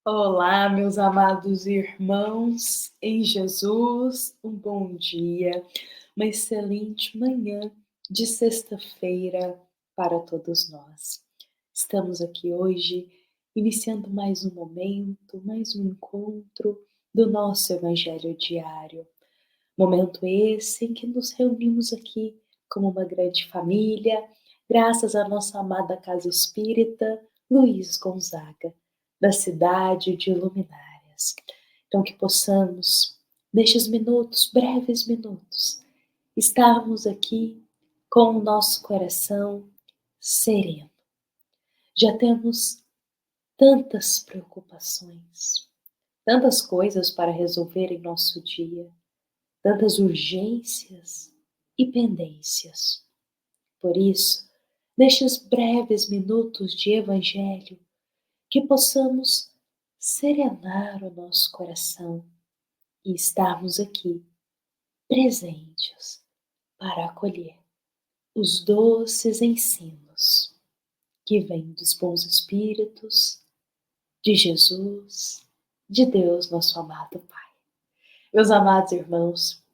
Olá, meus amados irmãos em Jesus, um bom dia, uma excelente manhã de sexta-feira para todos nós. Estamos aqui hoje iniciando mais um momento, mais um encontro do nosso Evangelho diário. Momento esse em que nos reunimos aqui como uma grande família, graças à nossa amada Casa Espírita Luiz Gonzaga, da cidade de Luminárias. Então que possamos, nestes minutos, breves minutos, estarmos aqui com o nosso coração sereno. Já temos tantas preocupações, tantas coisas para resolver em nosso dia, tantas urgências e pendências. Por isso, nestes breves minutos de Evangelho, que possamos serenar o nosso coração e estarmos aqui, presentes, para acolher os doces ensinos que vêm dos bons Espíritos, de Jesus, de Deus, nosso amado Pai. Meus amados irmãos,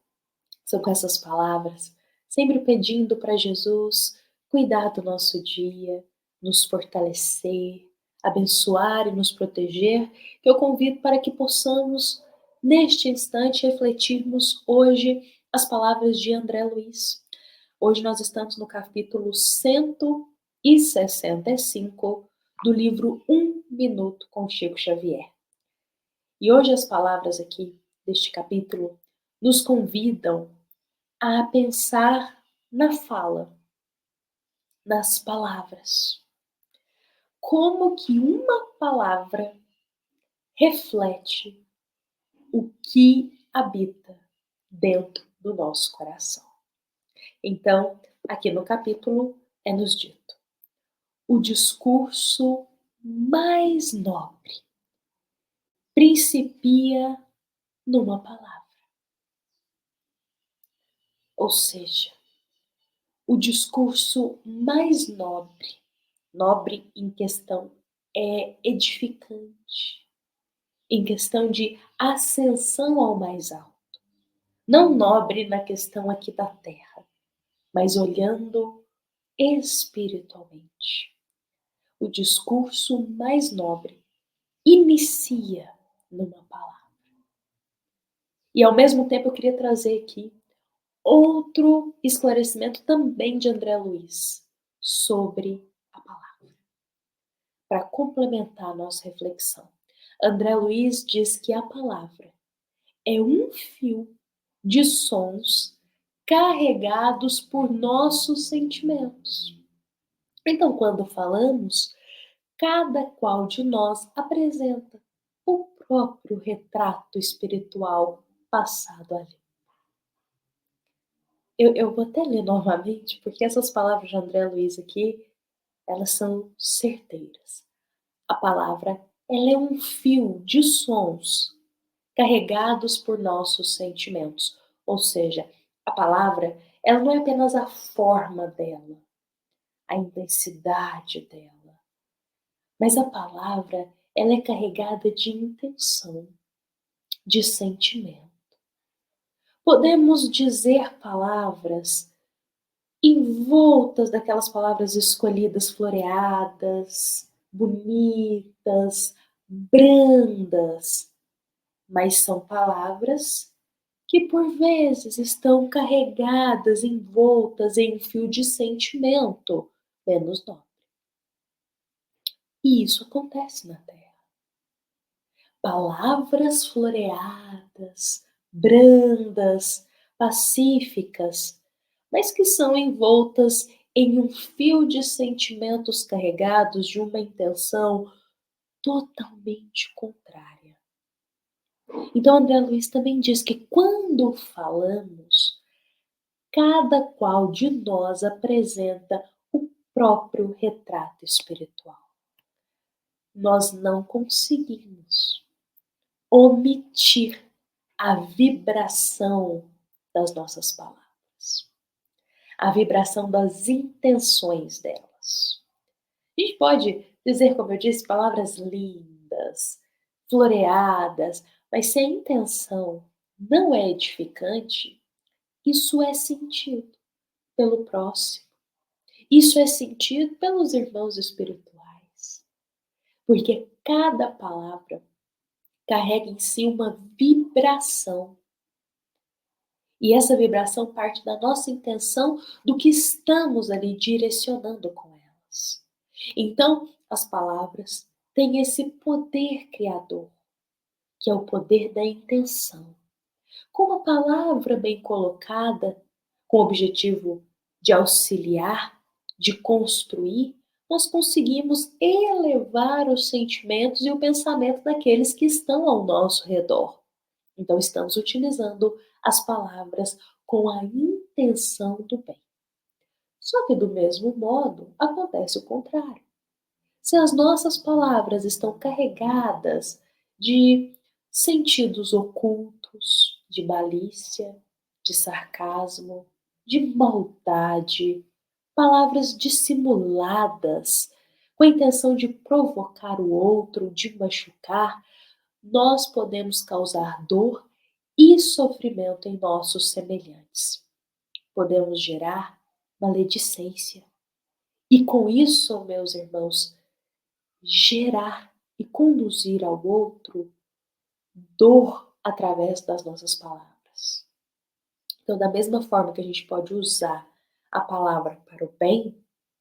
são com essas palavras, sempre pedindo para Jesus cuidar do nosso dia, nos fortalecer, abençoar e nos proteger, que eu convido para que possamos, neste instante, refletirmos hoje as palavras de André Luiz. Hoje nós estamos no capítulo 165 do livro Um Minuto com Chico Xavier. E hoje as palavras aqui deste capítulo nos convidam a pensar na fala, nas palavras. Como que uma palavra reflete o que habita dentro do nosso coração. Então, aqui no capítulo é nos dito: o discurso mais nobre principia numa palavra. Ou seja, o discurso mais nobre em questão é edificante, em questão de ascensão ao mais alto. Não nobre na questão aqui da terra, mas olhando espiritualmente. O discurso mais nobre inicia numa palavra. E ao mesmo tempo eu queria trazer aqui outro esclarecimento também de André Luiz sobre a palavra, para complementar a nossa reflexão. André Luiz diz que a palavra é um fio de sons carregados por nossos sentimentos. Então, quando falamos, cada qual de nós apresenta o próprio retrato espiritual passado ali. Eu vou até ler novamente, porque essas palavras de André Luiz aqui, elas são certeiras. A palavra, ela é um fio de sons carregados por nossos sentimentos. Ou seja, a palavra, ela não é apenas a forma dela, a intensidade dela, mas a palavra, ela é carregada de intenção, de sentimento. Podemos dizer palavras envoltas daquelas palavras escolhidas, floreadas, bonitas, brandas, mas são palavras que por vezes estão carregadas, envoltas em um fio de sentimento menos nobre. E isso acontece na Terra. Palavras floreadas, brandas, pacíficas, mas que são envoltas em um fio de sentimentos carregados de uma intenção totalmente contrária. Então, André Luiz também diz que quando falamos, cada qual de nós apresenta o próprio retrato espiritual. Nós não conseguimos omitir a vibração das nossas palavras, a vibração das intenções delas. A gente pode dizer, como eu disse, palavras lindas, floreadas, mas se a intenção não é edificante, isso é sentido pelo próximo. Isso é sentido pelos irmãos espirituais, porque cada palavra carrega em si uma vibração. E essa vibração parte da nossa intenção do que estamos ali direcionando com elas. Então, as palavras têm esse poder criador, que é o poder da intenção. Com uma palavra bem colocada, com o objetivo de auxiliar, de construir, nós conseguimos elevar os sentimentos e o pensamento daqueles que estão ao nosso redor. Então, estamos utilizando as palavras com a intenção do bem. Só que, do mesmo modo, acontece o contrário. Se as nossas palavras estão carregadas de sentidos ocultos, de malícia, de sarcasmo, de maldade, palavras dissimuladas, com a intenção de provocar o outro, de machucar, nós podemos causar dor e sofrimento em nossos semelhantes. Podemos gerar maledicência. E com isso, meus irmãos, gerar e conduzir ao outro dor através das nossas palavras. Então, da mesma forma que a gente pode usar a palavra para o bem,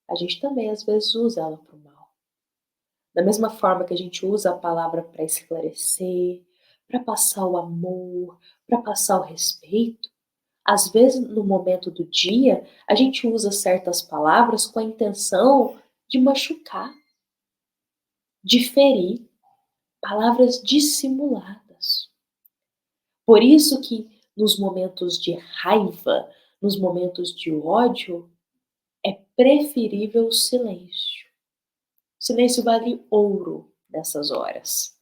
a gente também às vezes usa ela para o mal. Da mesma forma que a gente usa a palavra para esclarecer, para passar o amor, para passar o respeito, às vezes no momento do dia a gente usa certas palavras com a intenção de machucar, de ferir, palavras dissimuladas. Por isso que nos momentos de raiva, nos momentos de ódio, é preferível o silêncio. O silêncio vale ouro nessas horas.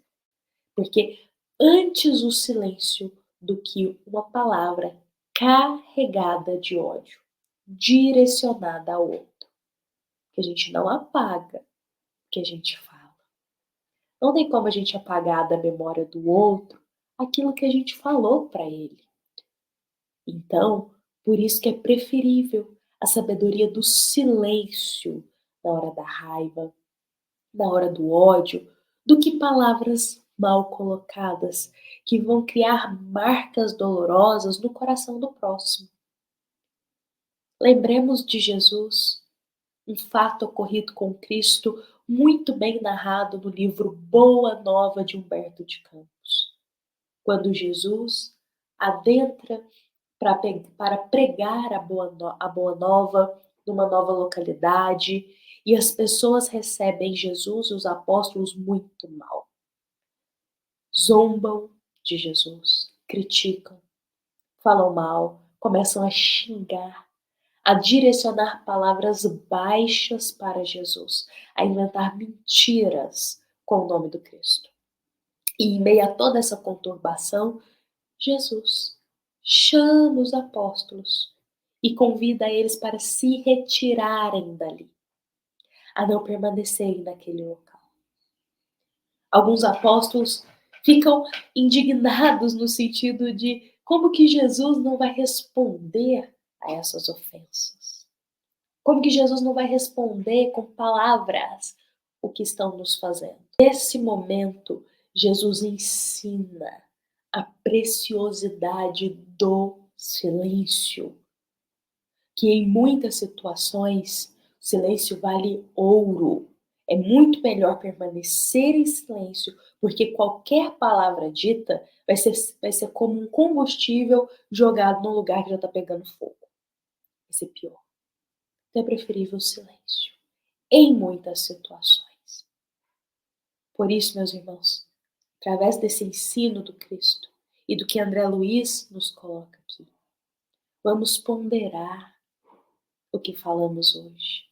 Porque antes o silêncio do que uma palavra carregada de ódio, direcionada ao outro, que a gente não apaga, que a gente fala. Não tem como a gente apagar da memória do outro aquilo que a gente falou para ele. Então, por isso que é preferível a sabedoria do silêncio na hora da raiva, na hora do ódio, do que palavras mal colocadas que vão criar marcas dolorosas no coração do próximo. Lembremos de Jesus, um fato ocorrido com Cristo, muito bem narrado no livro Boa Nova de Humberto de Campos. Quando Jesus adentra para pregar a boa nova numa nova localidade e as pessoas recebem Jesus e os apóstolos muito mal. Zombam de Jesus, criticam, falam mal, começam a xingar, a direcionar palavras baixas para Jesus, a inventar mentiras com o nome do Cristo. E em meio a toda essa conturbação, Jesus chama os apóstolos e convida eles para se retirarem dali, a não permanecerem naquele local. Alguns apóstolos ficam indignados no sentido de como que Jesus não vai responder a essas ofensas? Como que Jesus não vai responder com palavras o que estão nos fazendo? Nesse momento, Jesus ensina a preciosidade do silêncio, que em muitas situações o silêncio vale ouro. É muito melhor permanecer em silêncio, porque qualquer palavra dita vai ser como um combustível jogado num lugar que já está pegando fogo. Vai ser pior. Então é preferível o silêncio, em muitas situações. Por isso, meus irmãos, através desse ensino do Cristo e do que André Luiz nos coloca aqui, vamos ponderar o que falamos hoje.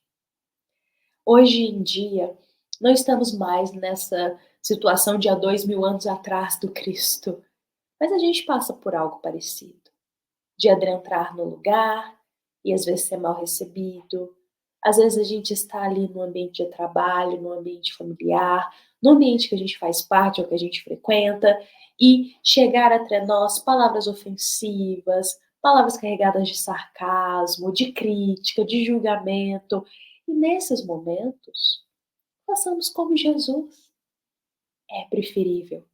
Hoje em dia, não estamos mais nessa situação de há 2000 anos atrás do Cristo, mas a gente passa por algo parecido. De adentrar no lugar e às vezes ser mal recebido. Às vezes a gente está ali no ambiente de trabalho, no ambiente familiar, no ambiente que a gente faz parte ou que a gente frequenta, e chegar até nós palavras ofensivas, palavras carregadas de sarcasmo, de crítica, de julgamento. E nesses momentos, façamos como Jesus. É preferível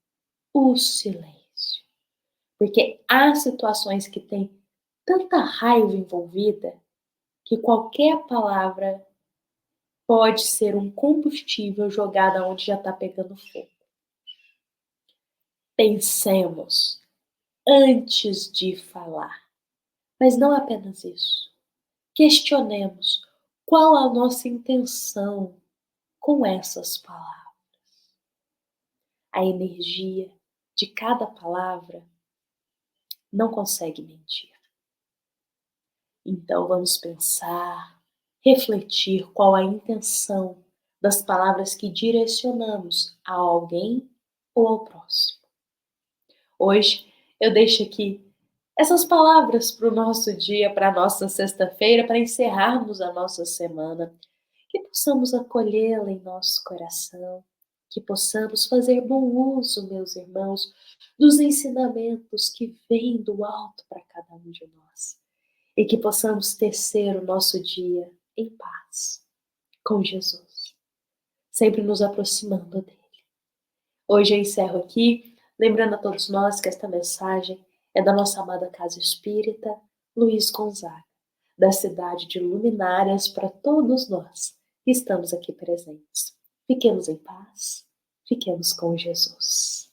o silêncio. Porque há situações que têm tanta raiva envolvida que qualquer palavra pode ser um combustível jogado onde já está pegando fogo. Pensemos antes de falar, mas não apenas isso. Questionemos qual a nossa intenção com essas palavras. A energia de cada palavra não consegue mentir. Então vamos pensar, refletir qual a intenção das palavras que direcionamos a alguém ou ao próximo. Hoje eu deixo aqui essas palavras para o nosso dia, para a nossa sexta-feira, para encerrarmos a nossa semana, que possamos acolhê-la em nosso coração, que possamos fazer bom uso, meus irmãos, dos ensinamentos que vêm do alto para cada um de nós e que possamos tecer o nosso dia em paz com Jesus, sempre nos aproximando dele. Hoje eu encerro aqui, lembrando a todos nós que esta mensagem é da nossa amada Casa Espírita Luiz Gonzaga, da cidade de Luminárias, para todos nós que estamos aqui presentes. Fiquemos em paz, fiquemos com Jesus.